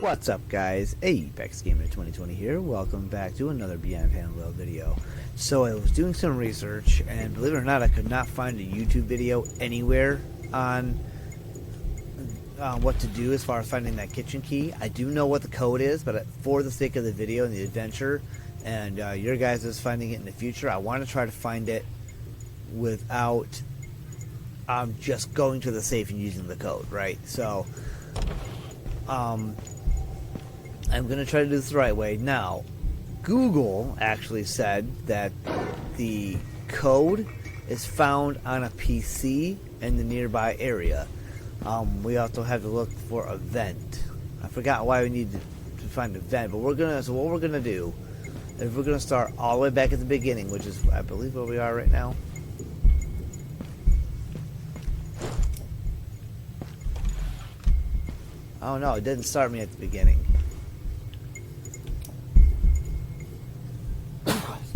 What's up, guys? Apex Gamer 2020 here. Welcome back to another Beyond HANWELL video. So I was doing some research, and believe it or not, I could not find a YouTube video anywhere on what to do as far as finding that kitchen key. I do know what the code is, but for the sake of the video and the adventure, and your guys is finding it in the future, I want to try to find it without just going to the safe and using the code, right? So I'm going to try to do this the right way. Now, Google actually said that the code is found on a PC in the nearby area. We also have to look for a vent. I forgot why we need to find a vent, but what we're gonna do is we're gonna start all the way back at the beginning, which is, I believe, where we are right now. Oh no, it didn't start me at the beginning.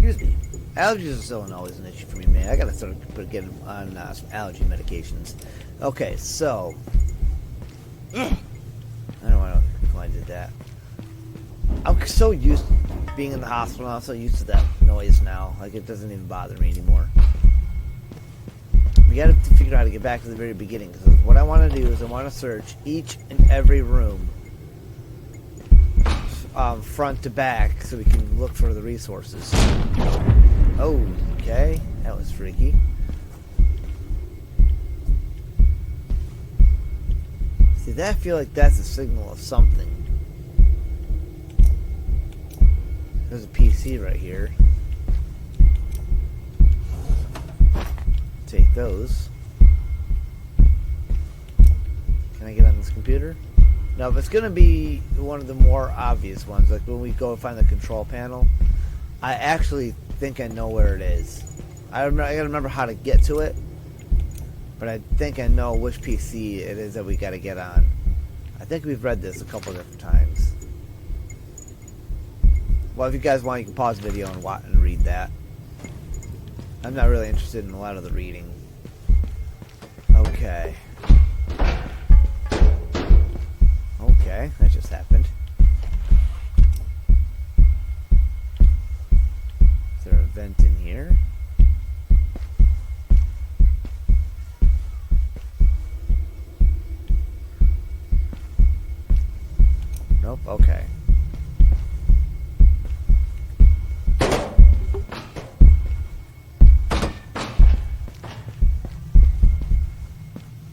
Excuse me. Allergies are still always an issue for me, man. I gotta start getting on some allergy medications. Okay, so I don't know why I did that. I'm so used to being in the hospital. I'm so used to that noise now. Like, it doesn't even bother me anymore. We gotta figure out how to get back to the very beginning. Because what I want to do is I want to search each and every room, front to back, so we can look for the resources. Oh, okay, that was freaky. See, that I feel like that's a signal of something. There's a PC right here. Take those. Can I get on this computer? No, if it's gonna be one of the more obvious ones, like when we go find the control panel, I actually think I know where it is. I gotta remember how to get to it, but I think I know which PC it is that we gotta get on. I think we've read this a couple different times. Well, if you guys want, you can pause the video and read that. I'm not really interested in a lot of the reading. Okay. Okay, that just happened. Is there a vent in here? Nope, okay.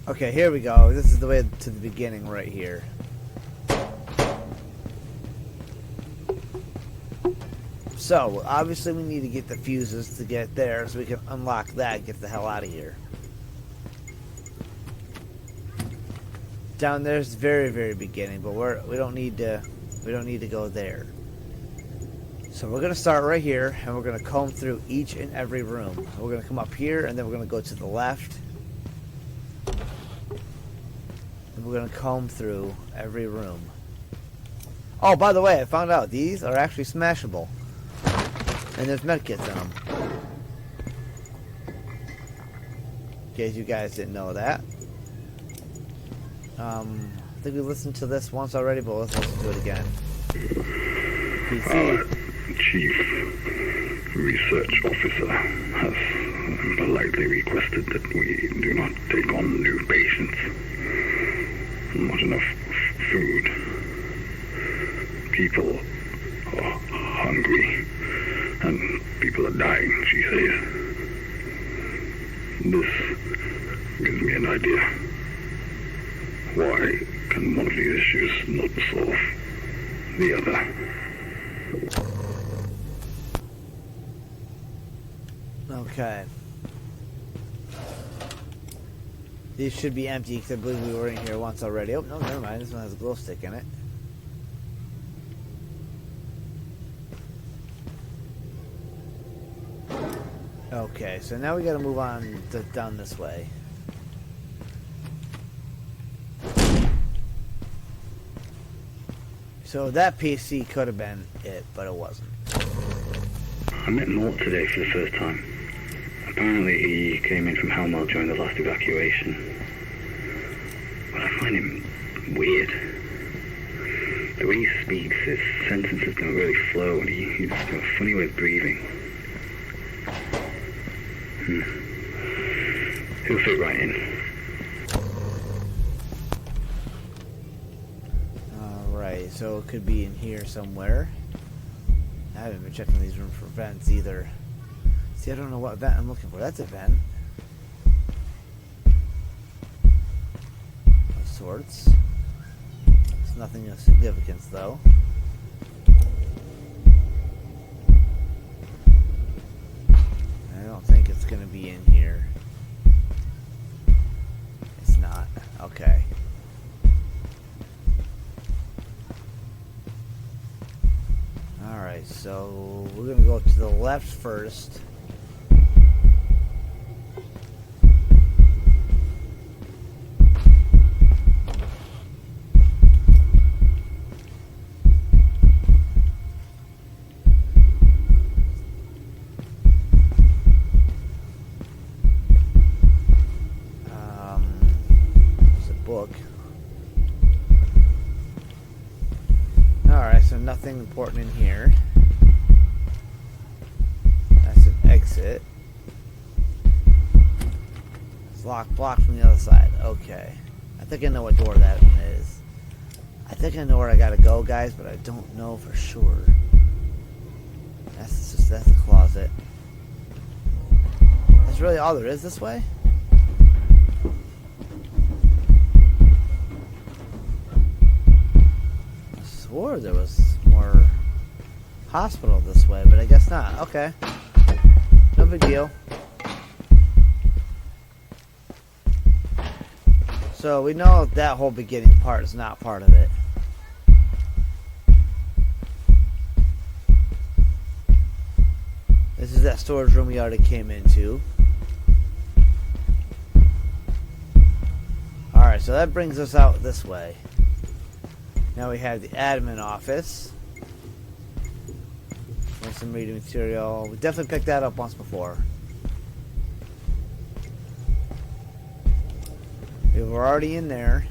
Okay, here we go. This is the way to the beginning right here. So, obviously we need to get the fuses to get there so we can unlock that and get the hell out of here. Down there's the very, very beginning, but we don't need to go there. So we're gonna start right here, and we're gonna comb through each and every room. We're gonna come up here, and then we're gonna go to the left. And we're gonna comb through every room. Oh, by the way, I found out these are actually smashable. And there's medkits in them. In case you guys didn't know that. I think we listened to this once already, but let's listen to it again. PC. Chief Research Officer has politely requested that we do not take on new patients. Not enough food. People are hungry. And people are dying, she says. This gives me an idea. Why can one of these issues not solve the other? Okay. These should be empty because I believe we were in here once already. Oh, no, never mind. This one has a glow stick in it. Okay, so now we gotta move on down this way. So that PC could have been it, but it wasn't. I met Mort today for the first time. Apparently he came in from HANWELL during the last evacuation. But I find him weird. The way he speaks, his sentences don't really flow, and he's got a funny way of breathing. He'll fit right in. Alright, so it could be in here somewhere. I haven't been checking these rooms for vents either. See, I don't know what vent I'm looking for. That's a vent. Of sorts. It's nothing of significance, though. I don't think it's going to be in here. It's not. Okay. Alright, so we're going to go to the left first. There's a book. Alright, so nothing important in here. That's an exit. It's locked, blocked from the other side. Okay. I think I know what door that one is. I think I know where I gotta go, guys, but I don't know for sure. That's a closet. That's really all there is this way? I swore there was more hospital this way, but I guess not. Okay. No big deal. So we know that whole beginning part is not part of it. This is that storage room we already came into. Alright, so that brings us out this way. Now we have the admin office. And some reading material. We definitely picked that up once before. We were already in there.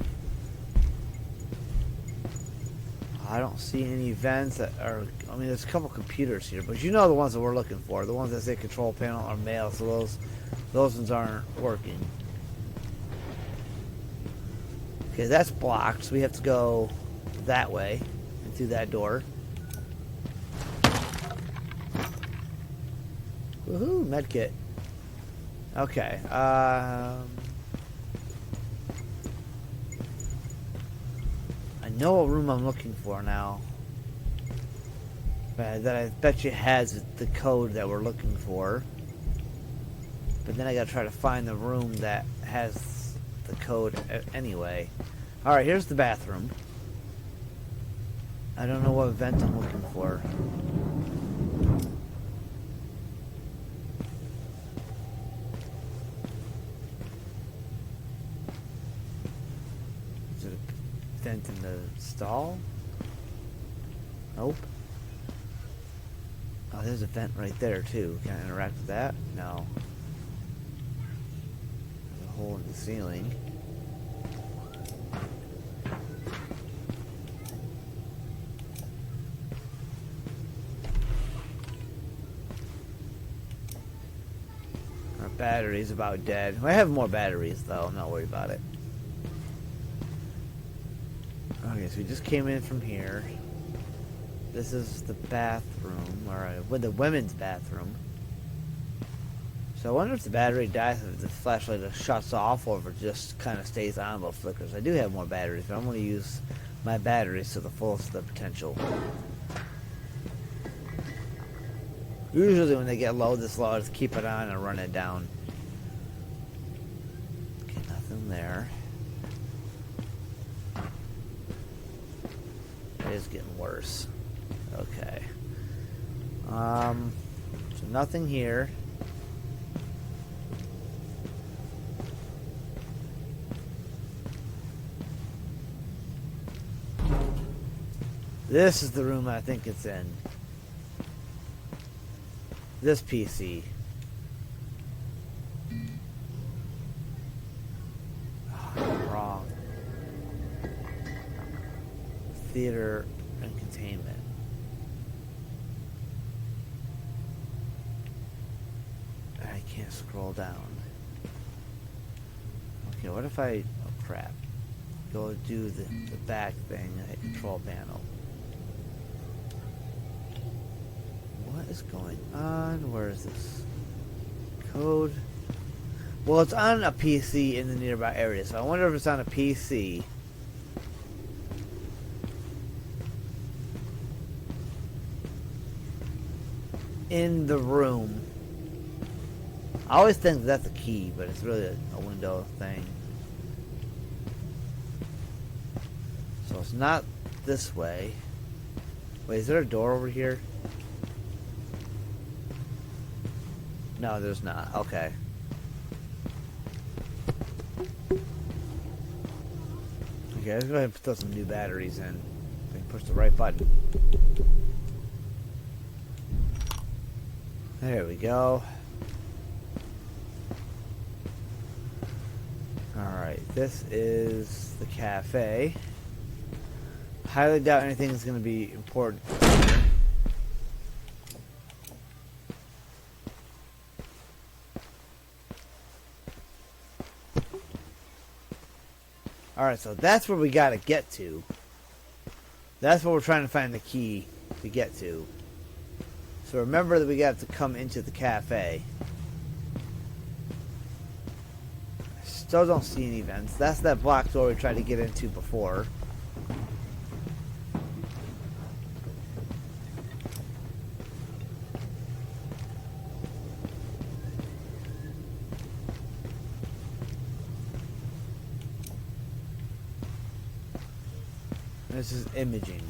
I don't see any vents that are... I mean, there's a couple computers here, but you know the ones that we're looking for. The ones that say control panel are mail, so those ones aren't working. Okay, that's blocked, so we have to go that way and through that door. Woohoo, medkit. Okay, I know what room I'm looking for now. That I bet you has the code that we're looking for. But then I gotta try to find the room that has the code anyway. Alright, here's the bathroom. I don't know what vent I'm looking for. Is it a vent in the stall? Nope. Oh, there's a vent right there too. Can I interact with that? No. There's a hole in the ceiling. Our battery's about dead. I have more batteries though. I'm not worried about it. Okay, so we just came in from here. This is the bathroom, or the women's bathroom. So I wonder if the battery dies, if the flashlight just shuts off, or if it just kind of stays on but flickers. I do have more batteries, but I'm going to use my batteries to the fullest of their potential. Usually when they get low this low, I just keep it on and run it down. Okay, nothing there. It is getting worse. Okay. So nothing here. This is the room I think it's in. This PC. Oh, I'm wrong. Theater entertainment. I can't scroll down. Okay, what if I... Oh, crap. Go do the back thing and hit control panel. What is going on? Where is this? Code? Well, it's on a PC in the nearby area, so I wonder if it's on a PC. In the room. I always think that's a key, but it's really a window thing. So it's not this way. Wait, is there a door over here? No, there's not. Okay. Okay, let's go ahead and throw some new batteries in. So push the right button. There we go. Alright, this is the cafe. Highly doubt anything is going to be important. Alright, so that's where we got to get to. That's what we're trying to find the key to get to. So remember that we got to come into the cafe. I still don't see any vents. That's that block door we tried to get into before. This is imaging.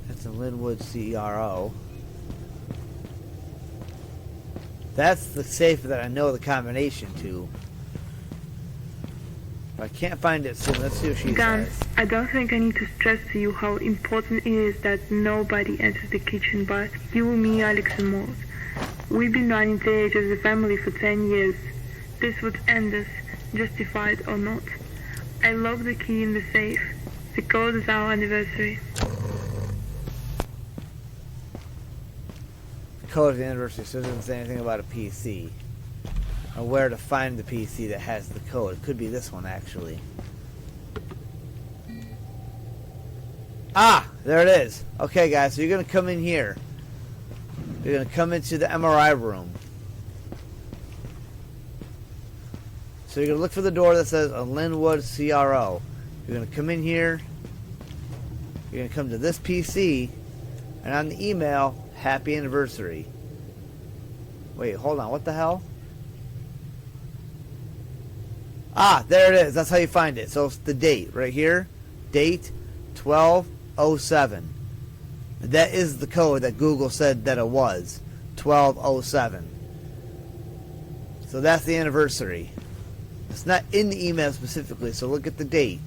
That's a Linwood CRO. That's the safe that I know the combination to. If I can't find it soon, let's see what she Dan, says. I don't think I need to stress to you how important it is that nobody enters the kitchen but you, me, Alex, and Moss. We've been running TH as a family for 10 years. This would end us, justified or not. I locked the key in the safe. The code is our anniversary. The code of the anniversary, so it doesn't say anything about a PC. Or where to find the PC that has the code. It could be this one, actually. Ah! There it is. Okay, guys, so you're going to come in here. You're going to come into the MRI room. So you're going to look for the door that says a Linwood CRO. You're going to come in here. You're going to come to this PC. And on the email, happy anniversary. Wait, hold on. What the hell? Ah, there it is. That's how you find it. So it's the date right here. Date 1207. That is the code that Google said that it was. 1207. So that's the anniversary. It's not in the email specifically, so look at the date.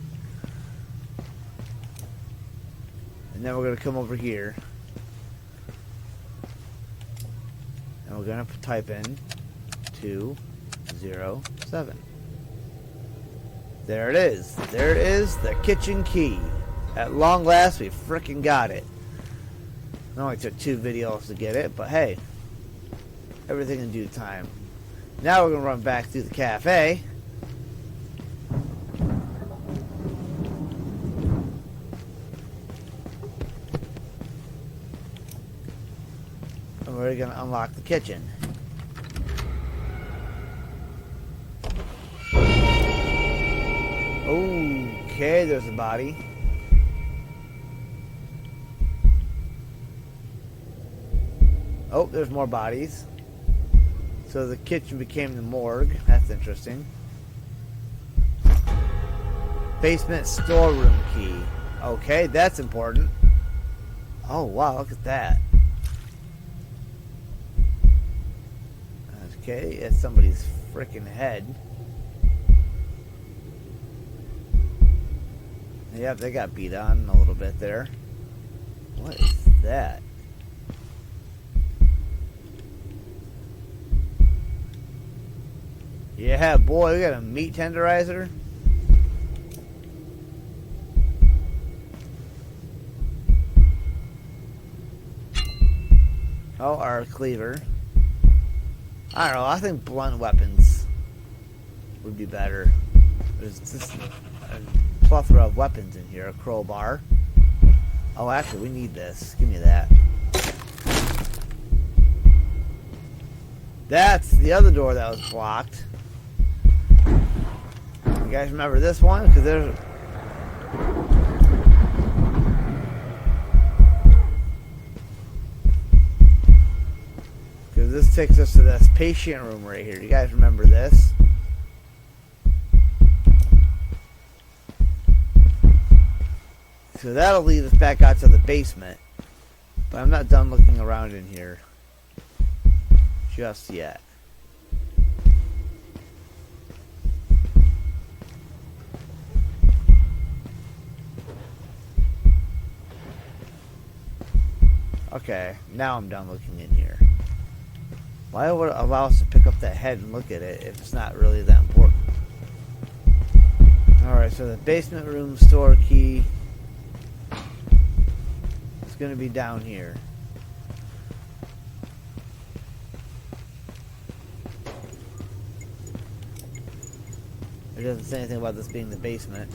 And then we're going to come over here. And we're going to type in 207. There it is. There it is, the kitchen key. At long last, we frickin' got it. It only took 2 videos to get it, but hey, everything in due time. Now we're going to run back through the cafe. And we're going to unlock the kitchen. Okay, there's a body. Oh, there's more bodies. So the kitchen became the morgue. That's interesting. Basement storeroom key. Okay, that's important. Oh, wow, look at that. Okay, it's somebody's freaking head. Yep, they got beat on a little bit there. What is that? Yeah, boy, we got a meat tenderizer. Oh, our cleaver. I don't know. I think blunt weapons would be better. There's just a plethora of weapons in here. A crowbar. Oh, actually, we need this. Give me that. That's the other door that was blocked. You guys remember this one? Because there's... Because this takes us to this patient room right here. You guys remember this? So that'll lead us back out to the basement. But I'm not done looking around in here just yet. Okay, now I'm done looking in here. Why would it allow us to pick up that head and look at it if it's not really that important? Alright, so the basement room store key is going to be down here. It doesn't say anything about this being the basement.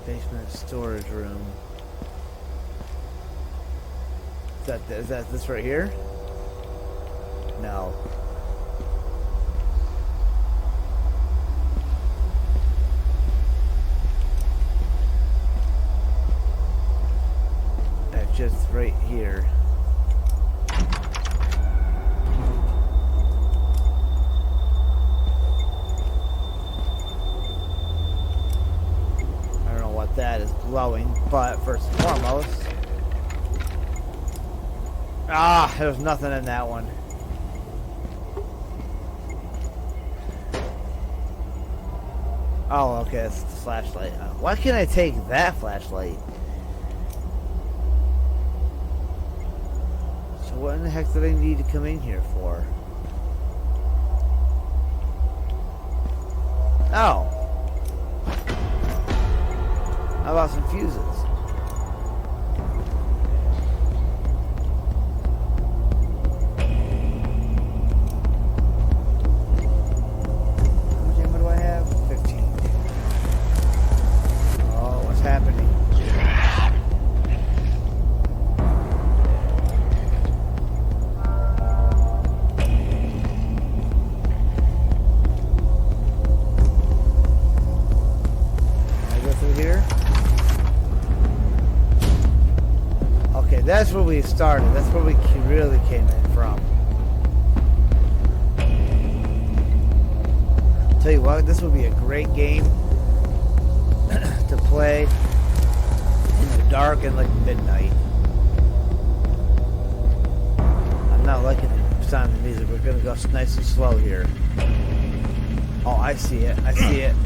Basement storage room. Is that this right here? No. That's just right here. That is glowing, but first and foremost, there's nothing in that one. Oh, okay, that's the flashlight. Why can't I take that flashlight? So what in the heck did I need to come in here for? Oh. How about some fuses? How much ammo do I have? 15. Oh, what's happening? Can I go through here? That's where we started. That's where we really came in from. Tell you what, this would be a great game to play in the dark and like midnight. I'm not liking the sound of the music. We're gonna go nice and slow here. Oh, I see it. I see it.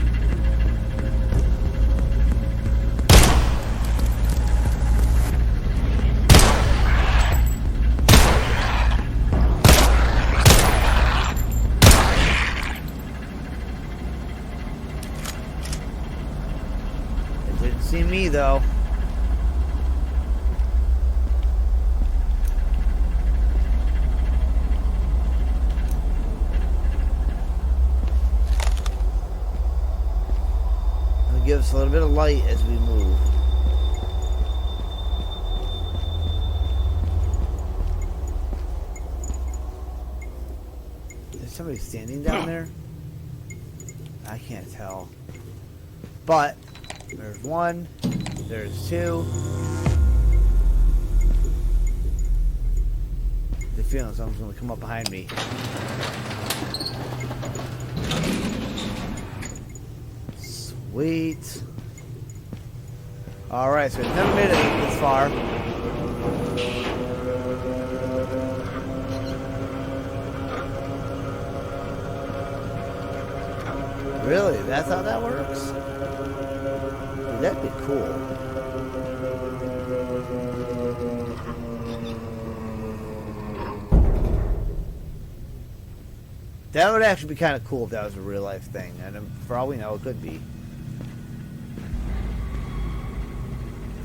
See me though. It'll give us a little bit of light as we move. Is somebody standing down there? I can't tell. But there's one, there's two. The feeling someone's gonna come up behind me. Sweet. Alright, so we've never made it this far. Really? That's how that works? That'd be cool. That would actually be kind of cool if that was a real life thing, and for all we know, it could be.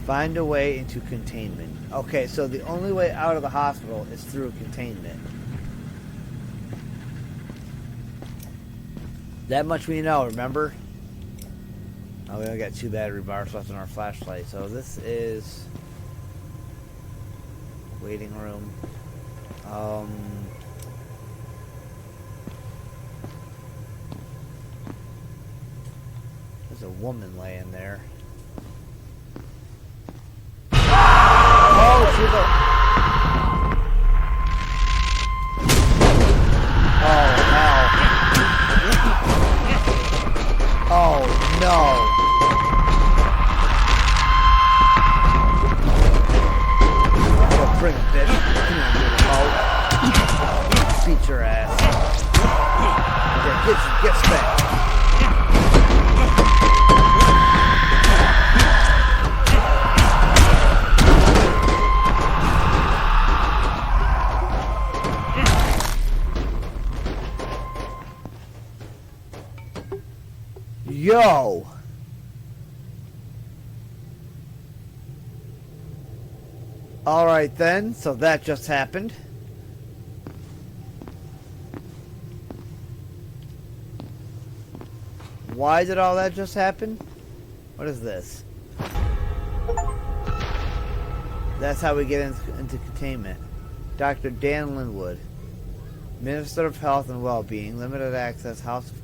Find a way into containment. Okay, so the only way out of the hospital is through containment. That much we know, remember? Oh, we only got 2 battery bars left in our flashlight. So this is waiting room. There's a woman laying there. Oh, she's a... Oh, no. Oh, bring it, bitch. Come here, you remote. Beat your ass. Yeah, get spanked. Yo! Alright then, so that just happened. Why did all that just happen? What is this? That's how we get into containment. Dr. Dan Linwood, Minister of Health and Well-Being, limited access, House of...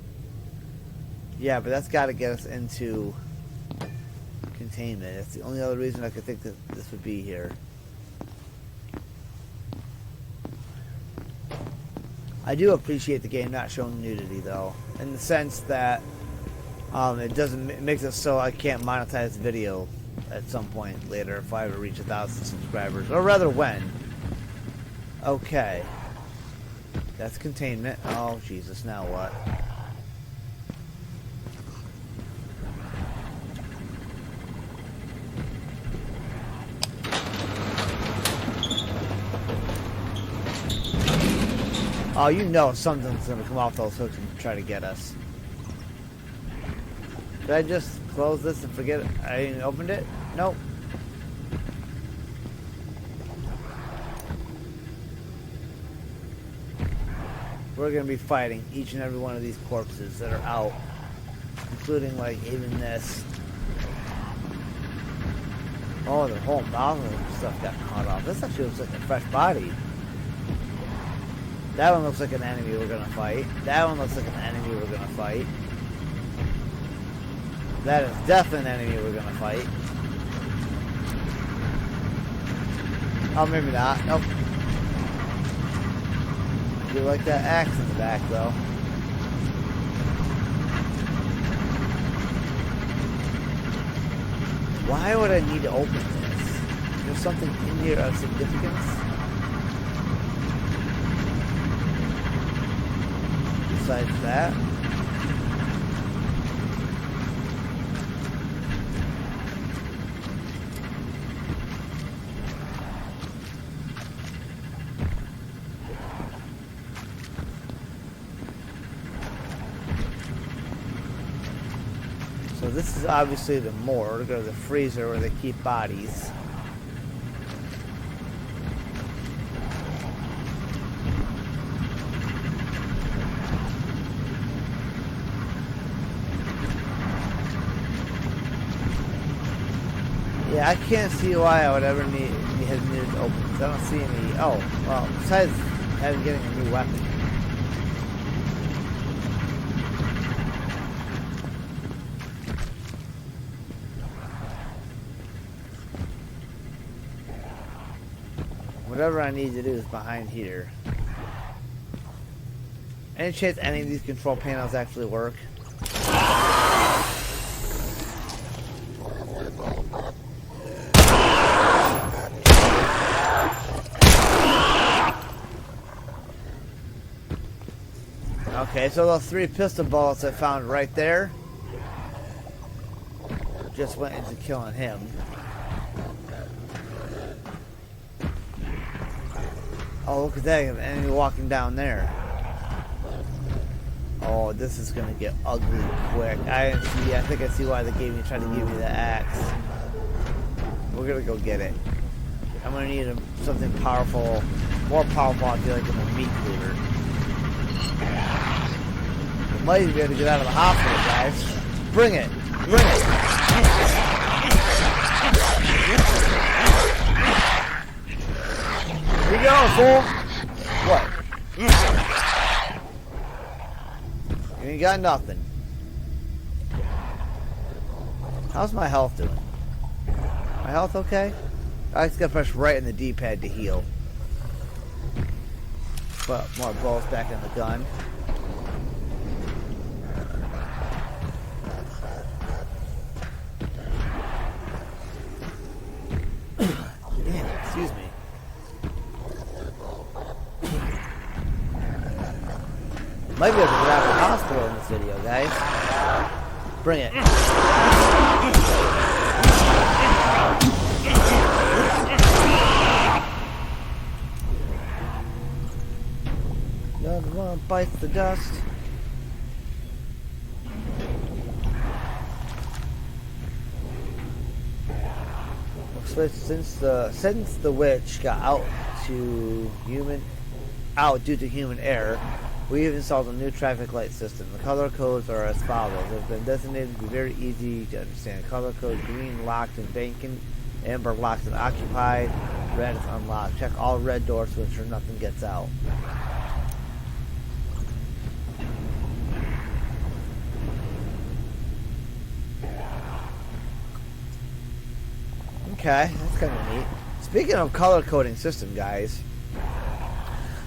Yeah, but that's got to get us into containment. It's the only other reason I could think that this would be here. I do appreciate the game not showing nudity, though, in the sense that it makes it so I can't monetize the video at some point later if I ever reach 1,000 subscribers, or rather when. Okay, that's containment. Oh Jesus, now what? Oh, you know something's gonna come off those hooks and try to get us. Did I just close this and forget it? I even opened it? Nope. We're gonna be fighting each and every one of these corpses that are out. Including, like, even this. Oh, the whole mouth and stuff got cut off. This actually looks like a fresh body. That one looks like an enemy we're gonna fight. That one looks like an enemy we're gonna fight. That is definitely an enemy we're gonna fight. Oh, maybe not. Nope. I do like that axe in the back, though. Why would I need to open this? Is there something in here of significance? Besides that? So this is obviously the morgue, or the freezer where they keep bodies. Yeah, I can't see why I would ever need to open this. I don't see any... Oh, well, besides getting a new weapon. Whatever I need to do is behind here. Any chance any of these control panels actually work? Okay, so those 3 pistol bullets I found right there just went into killing him. Oh, look at that, an enemy walking down there. Oh, this is gonna get ugly quick. I think I see why they tried to give me the axe. We're gonna go get it. I'm gonna need something powerful, more powerful, I feel like, than a meat cleaver. We might even be able to get out of the hospital, guys. Bring it! Bring it! Here you go, fool! What? You ain't got nothing. How's my health doing? My health okay? I just gotta press right in the D-pad to heal. Put more bullets back in the gun. Damn, excuse me. Might be able to get out of the hospital in this video, guys. Bring it. Another one bites the dust. Since the witch got out due to human error, we have installed a new traffic light system. The color codes are as follows. They've been designated to be very easy to understand. Color code: green locked and vacant, amber locked and occupied, red is unlocked. Check all red doors to ensure nothing gets out. Okay, that's kind of neat. Speaking of color coding system, guys,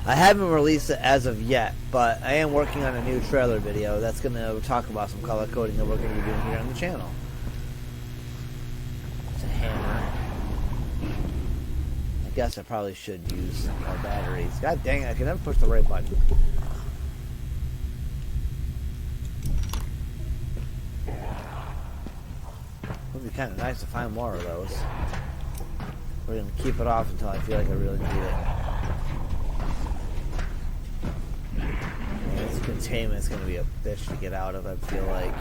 I haven't released it as of yet, but I am working on a new trailer video that's going to talk about some color coding that we're going to be doing here on the channel. It's a hammer. I guess I probably should use more batteries. God dang it, I can never push the right button. Would be kind of nice to find more of those. We're going to keep it off until I feel like I really need it. This containment is going to be a bitch to get out of, I feel like.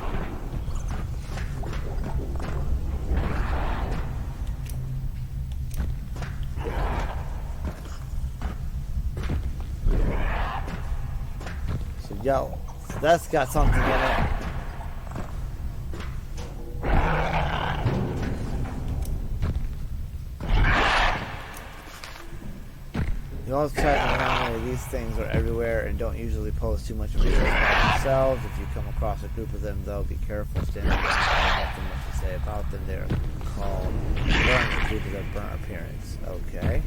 So, yo, that's got something in it. You also try to remember these things are everywhere and don't usually pose too much of a risk by themselves. If you come across a group of them, though, be careful. Stand up and nothing much to say about them. They're called burns due to their burnt appearance. Okay.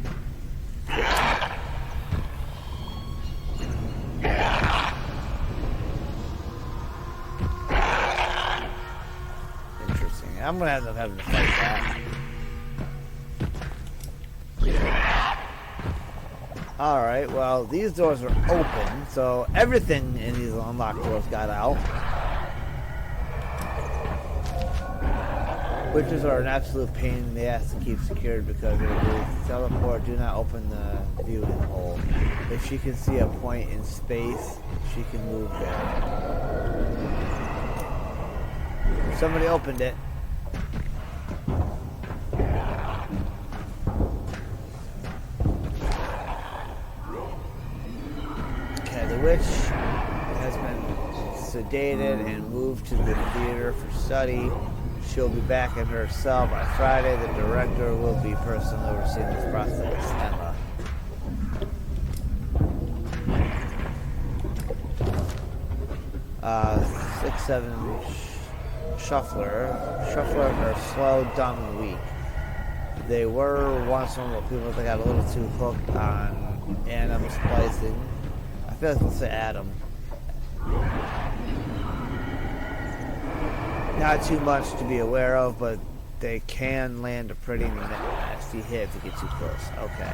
Interesting. I'm gonna end up having to fight that. Alright, well, these doors are open, so everything in these unlocked doors got out. Witches are an absolute pain in the ass to keep secured because they will teleport. Do not open the viewing hole. If she can see a point in space, she can move there. Somebody opened it. The witch has been sedated and moved to the theater for study. She'll be back in her cell by Friday. The director will be personally overseeing this process, Emma. Shuffler are slow, dumb, and weak. They were once normal people that got a little too hooked on animal splicing. I feel like let's say Adam. Not too much to be aware of, but they can land a pretty nasty hit if you get too close. Okay.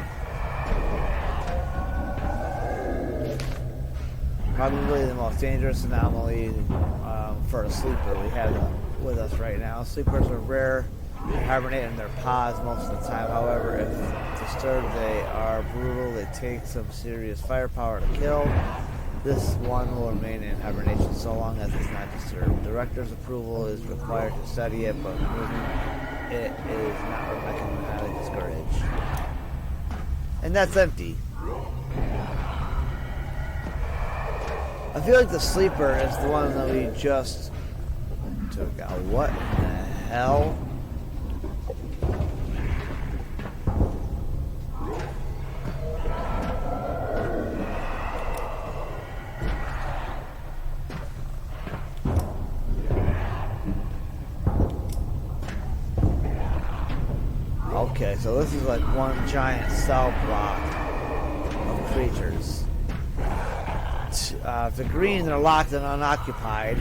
Probably the most dangerous anomaly for a sleeper we have with us right now. Sleepers are rare. They hibernate in their pods most of the time. However, if disturbed, they are brutal. They take some serious firepower to kill. This one will remain in hibernation so long as it's not disturbed. Director's approval is required to study it, but moving it is not recommended, highly discouraged. And that's empty. I feel like the sleeper is the one that we just took out. What in the hell? Okay, so this is like one giant cell block of creatures. The green, they're locked and unoccupied.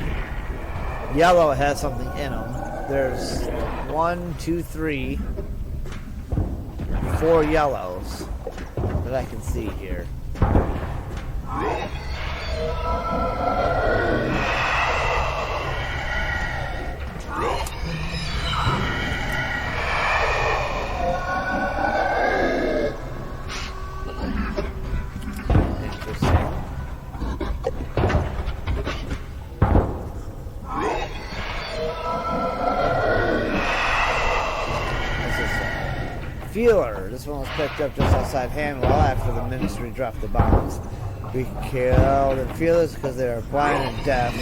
Yellow has something in them. There's 1, 2, 3, 4 yellows that I can see here. Feeler. This one was picked up just outside HANWELL after the ministry dropped the bombs. We killed and feelers because they are blind and deaf and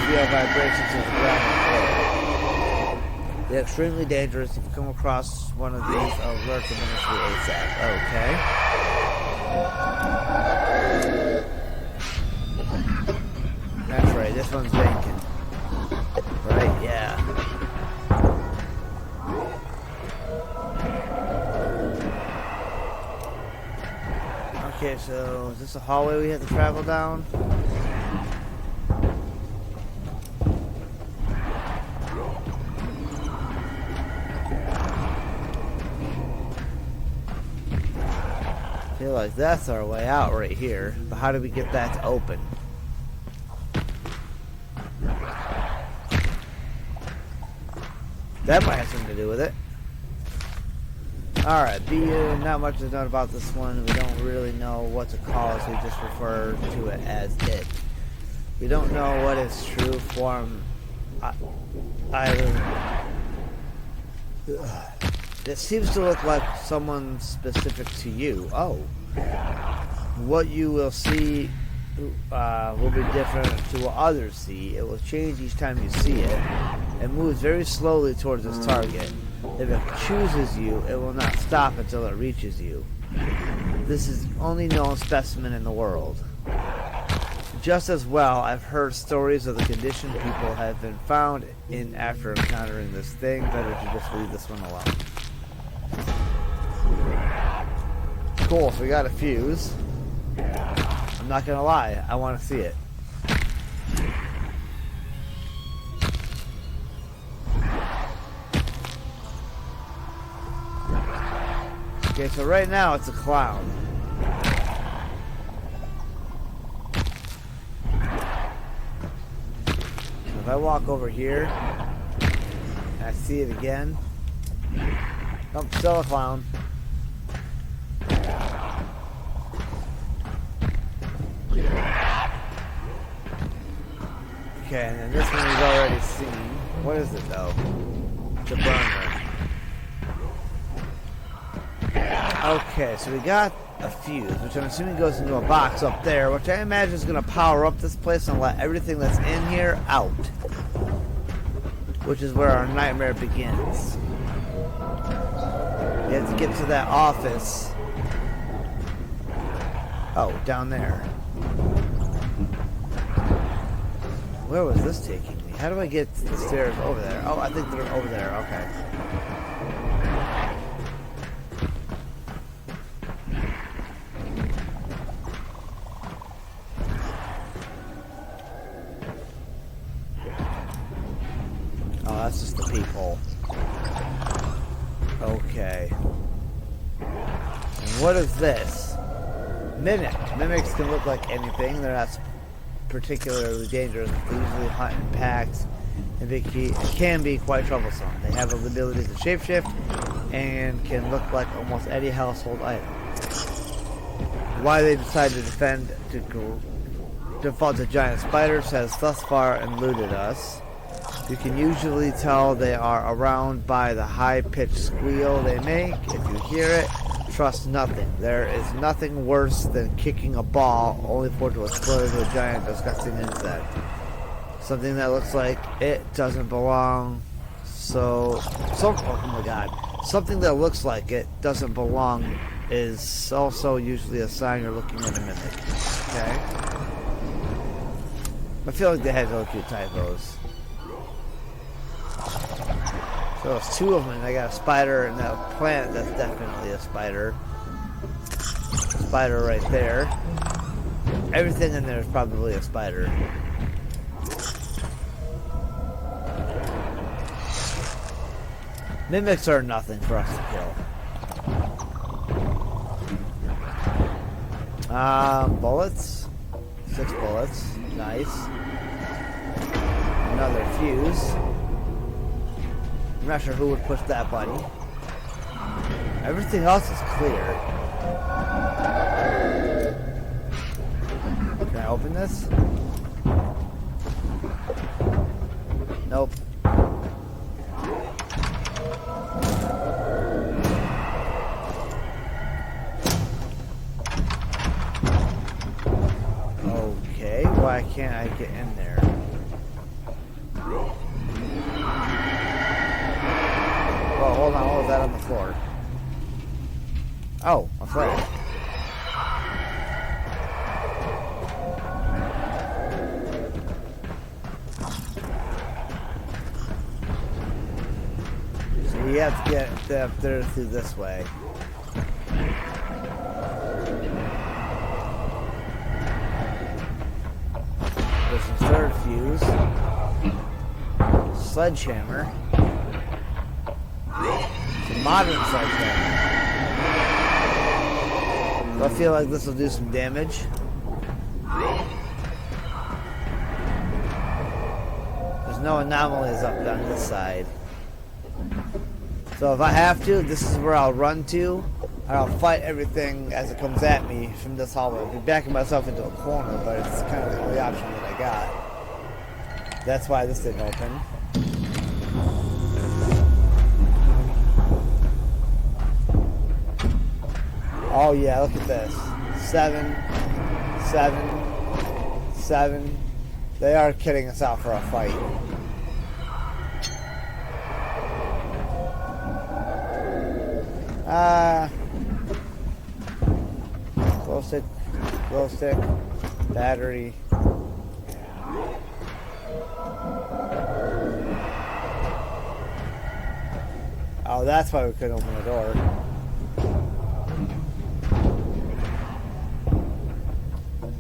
feel vibrations of the ground and air. They're extremely dangerous. If you come across one of these, alert the ministry ASAP. Okay. That's right. This one's banking. Right? Yeah. Okay, so is this a hallway we have to travel down? I feel like that's our way out right here, but how do we get that to open? That might have something to do with it. Alright, not much is known about this one. We don't really know what to call it, so we just refer to it as it. We don't know what its true form either. It seems to look like someone specific to you. Oh. What you will see will be different to what others see. It will change each time you see it and moves very slowly towards its target. If it chooses you, it will not stop until it reaches you. This is the only known specimen in the world. Just as well, I've heard stories of the condition people have been found in after encountering this thing. Better to just leave this one alone. Cool, so we got a fuse. I'm not gonna lie, I want to see it. Okay, so right now it's a clown. If I walk over here and I see it again, nope, still a clown. Okay, and then this one we've already seen. What is it though? It's a burner. Okay, so we got a fuse, which I'm assuming goes into a box up there, which I imagine is going to power up this place and let everything that's in here out. Which is where our nightmare begins. You have to get to that office. Oh, down there. Where was this taking me? How do I get to the stairs over there? Oh, I think they're over there. Okay. That's just the peephole. Okay. And what is this? Mimic. Mimics can look like anything. They're not particularly dangerous. They usually hunt in packs and can be quite troublesome. They have the ability to shapeshift and can look like almost any household item. Why they decide to defend defaulted giant spiders has thus far eluded us. You can usually tell they are around by the high-pitched squeal they make. If you hear it, trust nothing. There is nothing worse than kicking a ball only for it to explode into a giant disgusting insect. Something that looks like it doesn't belong. Oh my god. Something that looks like it doesn't belong is also usually a sign you're looking at a mimic. Okay? I feel like they had little cute typos. So there's two of them, and I got a spider and a plant that's definitely a spider. Spider right there. Everything in there is probably a spider. Mimics are nothing for us to kill. Bullets. 6 bullets. Nice. Another fuse. I'm not sure who would push that button. Everything else is clear. Can I open this? Nope. Okay, why can't I get in there? Oh, hold on, what was that on the floor? Oh, a flag. So you have to get up there through this way. There's a third fuse. Sledgehammer. It's a modern sledgehammer. Do I feel like this will do some damage? There's no anomalies up on this side. So if I have to, this is where I'll run to, and I'll fight everything as it comes at me from this hallway. I'll be backing myself into a corner, but it's kind of the only option that I got. That's why this didn't open. Oh yeah, look at this. 7, 7, 7. They are kidding us out for a fight. Glow stick, battery. Oh, that's why we couldn't open the door.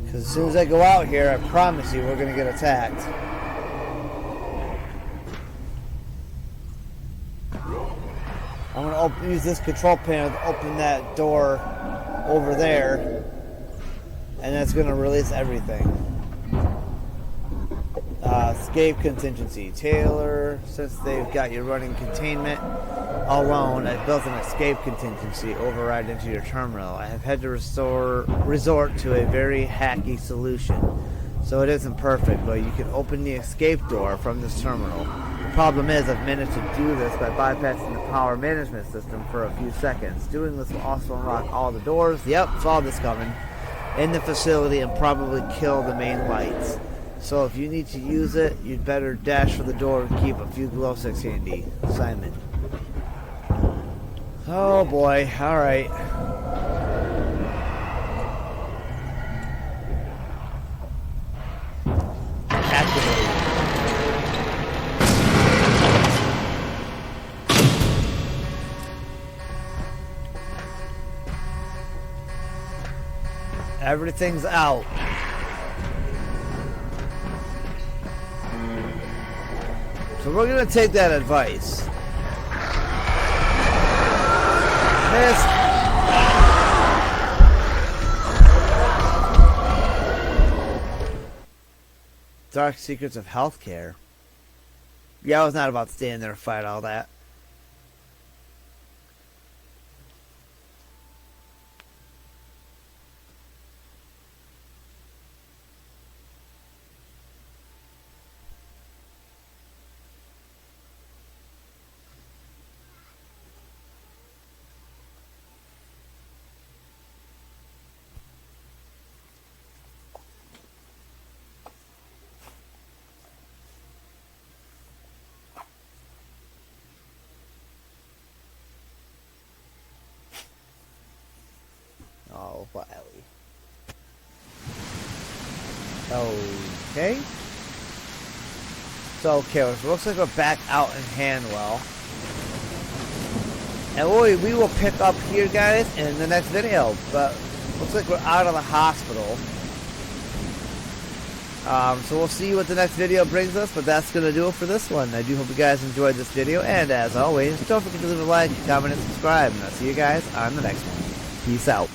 Because as soon as I go out here, I promise you we're going to get attacked. I'm going to use this control panel to open that door over there. And that's going to release everything. Escape contingency. Taylor, since they've got you running containment alone, I've built an escape contingency override into your terminal. I have had to resort to a very hacky solution. So it isn't perfect, but you can open the escape door from this terminal. The problem is I've managed to do this by bypassing the power management system for a few seconds. Doing this will also unlock all the doors. Yep, saw this coming. In the facility and probably kill the main lights. So if you need to use it, you'd better dash for the door and keep a few glow sticks handy. Simon. Oh boy, alright. Activate. Everything's out. So we're going to take that advice. Dark secrets of healthcare. Yeah, I was not about to stand there and fight all that. Okay. So, okay, it looks like we're back out in Hanwell. And we will pick up here, guys, in the next video. But looks like we're out of the hospital. So we'll see what the next video brings us, but that's going to do it for this one. I do hope you guys enjoyed this video, and as always, don't forget to leave a like, comment, and subscribe, and I'll see you guys on the next one. Peace out.